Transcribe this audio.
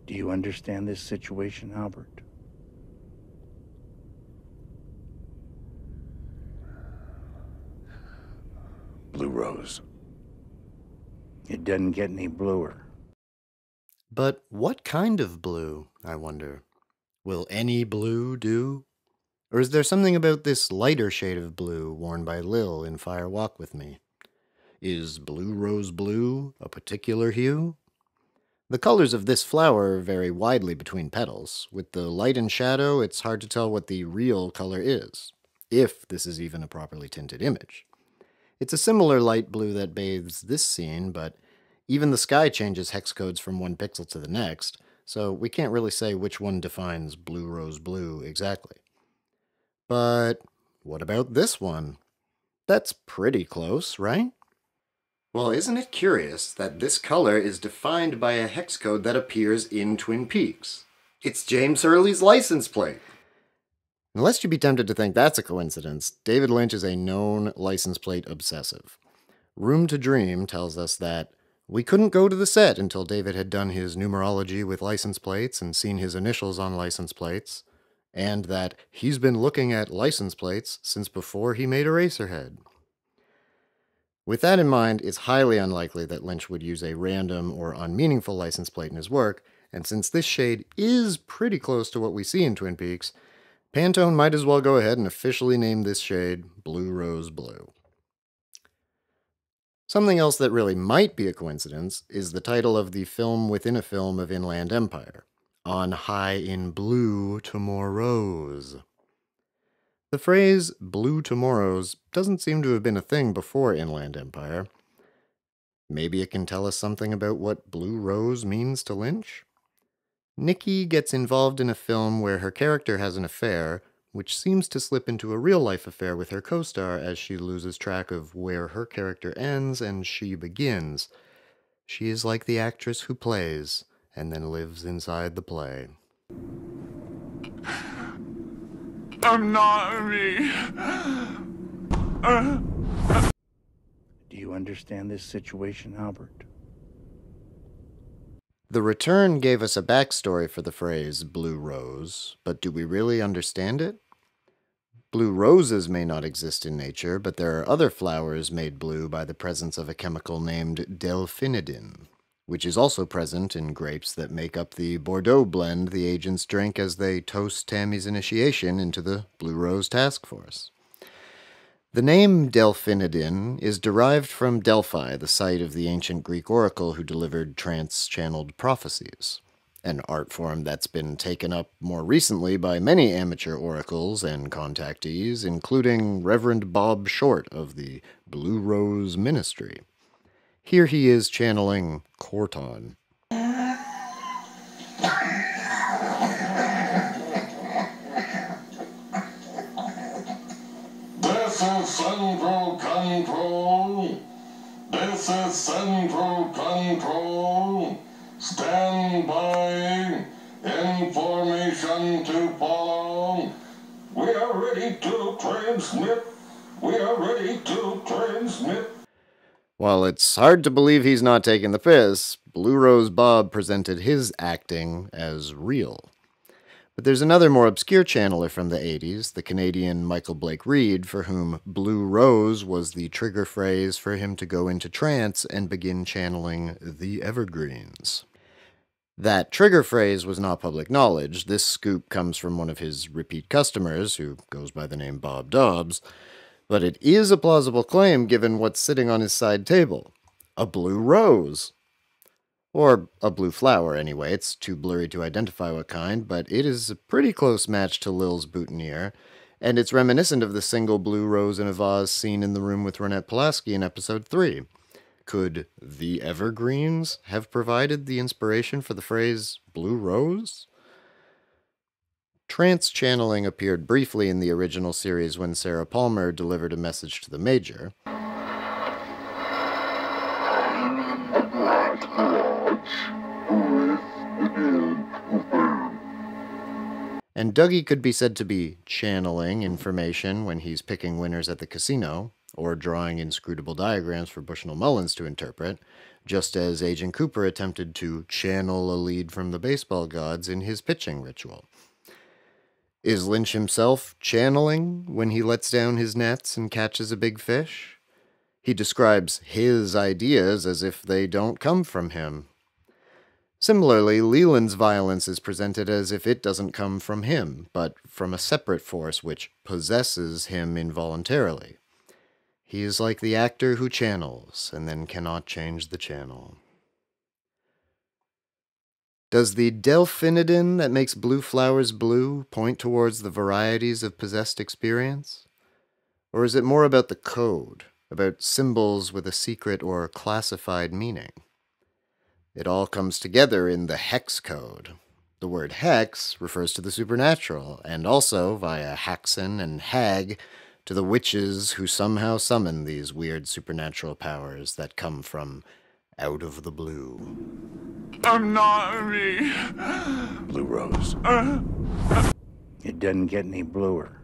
Do you understand this situation, Albert? Blue rose. It doesn't get any bluer. But what kind of blue, I wonder? Will any blue do? Or is there something about this lighter shade of blue worn by Lil in Fire Walk with Me? Is blue rose blue a particular hue? The colors of this flower vary widely between petals. With the light and shadow, it's hard to tell what the real color is, if this is even a properly tinted image. It's a similar light blue that bathes this scene, but even the sky changes hex codes from one pixel to the next, so we can't really say which one defines blue rose blue exactly. But what about this one? That's pretty close, right? Well, isn't it curious that this color is defined by a hex code that appears in Twin Peaks? It's James Hurley's license plate. Unless you be tempted to think that's a coincidence, David Lynch is a known license plate obsessive. Room to Dream tells us that we couldn't go to the set until David had done his numerology with license plates and seen his initials on license plates, and that he's been looking at license plates since before he made Eraserhead. With that in mind, it's highly unlikely that Lynch would use a random or unmeaningful license plate in his work, and since this shade is pretty close to what we see in Twin Peaks, Pantone might as well go ahead and officially name this shade Blue Rose Blue. Something else that really might be a coincidence is the title of the film within a film of Inland Empire, On High in Blue Tomorrows. The phrase blue tomorrows doesn't seem to have been a thing before Inland Empire. Maybe it can tell us something about what blue rose means to Lynch? Nikki gets involved in a film where her character has an affair, which seems to slip into a real-life affair with her co-star as she loses track of where her character ends and she begins. She is like the actress who plays and then lives inside the play. I'm not me. Do you understand this situation, Albert? The return gave us a backstory for the phrase blue rose, but do we really understand it? Blue roses may not exist in nature, but there are other flowers made blue by the presence of a chemical named delphinidin, which is also present in grapes that make up the Bordeaux blend the agents drink as they toast Tammy's initiation into the Blue Rose Task Force. The name delphinidin is derived from Delphi, the site of the ancient Greek oracle who delivered trance-channeled prophecies, an art form that's been taken up more recently by many amateur oracles and contactees, including Reverend Bob Short of the Blue Rose Ministry. Here he is channeling Corton. This is Central Control. This is Central Control. Stand by. Information to follow. We are ready to transmit. We are ready to transmit. While it's hard to believe he's not taking the piss, Blue Rose Bob presented his acting as real. But there's another more obscure channeler from the 80s, the Canadian Michael Blake Reed, for whom Blue Rose was the trigger phrase for him to go into trance and begin channeling the evergreens. That trigger phrase was not public knowledge. This scoop comes from one of his repeat customers, who goes by the name Bob Dobbs, but it is a plausible claim given what's sitting on his side table. A blue rose. Or a blue flower, anyway. It's too blurry to identify what kind, but it is a pretty close match to Lil's boutonniere, and it's reminiscent of the single blue rose in a vase seen in the room with Ronette Pulaski in episode 3. Could the evergreens have provided the inspiration for the phrase blue rose? Trance channeling appeared briefly in the original series when Sarah Palmer delivered a message to the Major. And Dougie could be said to be channeling information when he's picking winners at the casino, or drawing inscrutable diagrams for Bushnell Mullins to interpret, just as Agent Cooper attempted to channel a lead from the baseball gods in his pitching ritual. Is Lynch himself channeling when he lets down his nets and catches a big fish? He describes his ideas as if they don't come from him. Similarly, Leland's violence is presented as if it doesn't come from him, but from a separate force which possesses him involuntarily. He is like the actor who channels and then cannot change the channel. Does the delphinidin that makes blue flowers blue point towards the varieties of possessed experience? Or is it more about the code, about symbols with a secret or classified meaning? It all comes together in the hex code. The word hex refers to the supernatural, and also, via Haxan and Hag, to the witches who somehow summon these weird supernatural powers that come from out of the blue. Not me. Blue Rose. It doesn't get any bluer.